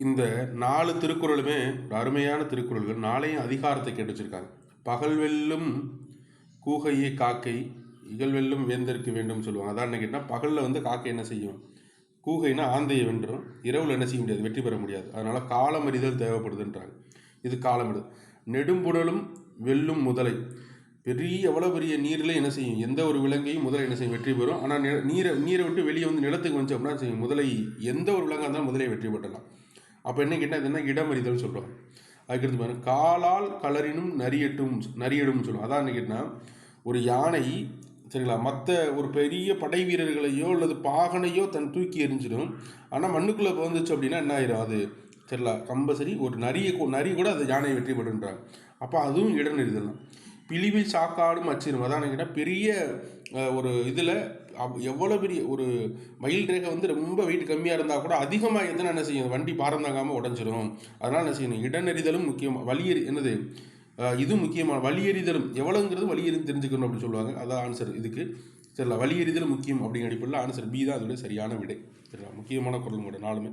இந்த 4 திருக்குறளுமே ஒரு அருமையான திருக்குறள்கள். 4யும் அதிகாரத்தை கேட்டு வச்சிருக்காங்க. பகல் வெல்லும் கூகையே காக்கை, இகல் வெல்லும் வேந்தற்கு வேண்டும் சொல்லுவாங்க. அதான் என்ன கேட்டால், பகலில் வந்து காக்கை என்ன செய்யும், கூகைனா ஆந்தையை வென்றும், இரவில் என்ன செய்ய முடியாது, வெற்றி பெற முடியாது. அதனால் காலமறிதல் தேவைப்படுதுன்றாங்க. இது காலமறிதல். நெடும்புடலும் வெல்லும் முதலை, எவ்வளோ பெரிய நீரில் என்ன செய்யும், எந்த ஒரு விலங்கையும் முதலை என்ன செய்யும், வெற்றி பெறும். ஆனால் நீரை விட்டு வெளியே வந்து நிலத்துக்கு வந்து அப்படின்னா செய்யும், முதலை எந்த ஒரு விலங்காக இருந்தாலும் முதலையை வெற்றி பெற்றலாம். அப்போ என்ன கேட்டால் இது என்ன இடமறிதல் சொல்கிறோம். அதுக்கடுத்து பாருங்க, காலால் கலரினும் நரியடும் சொல்லுவோம். அதான் என்ன கேட்டால், ஒரு யானை சரிங்களா, மற்ற ஒரு பெரிய படை வீரர்களையோ அல்லது பாகனையோ தூக்கி எறிஞ்சிடும். ஆனால் மண்ணுக்குள்ளே வந்துச்சு அப்படின்னா என்ன ஆயிரும், அது சரிங்களா கம்பல்சரி ஒரு நரி கூட அது யானையை வெற்றி பெறுன்றாங்க. அப்போ அதுவும் இடநெறிதல் தான். பிழிவில் சாக்காடும் அச்சிரும். அதான் கேட்டால் பெரிய ஒரு இதில் எவ்வளோ பெரிய ஒரு மயில் ரேகை வந்து ரொம்ப வெயிட் கம்மியாக இருந்தால் கூட அதிகமாக எதுனா என்ன செய்யும், வண்டி பாரம் தாங்காமல் உடஞ்சிரும். அதனால் என்ன செய்யணும், இடநெறிதலும் முக்கியமாக, என்னது இது முக்கியமான வழியறிதலும் எவ்வளோங்கிறது வழியறிந்து தெரிஞ்சுக்கணும் அப்படின்னு சொல்லுவாங்க. அதான் ஆன்சர் இதுக்கு. சரிங்களா, வழியறிதலும் முக்கியம் அப்படிங்கிற அடிப்படையில் ஆன்சர் பி தான் அதோட சரியான விடை. சரிங்களா, முக்கியமான குரல் கூட 4மே.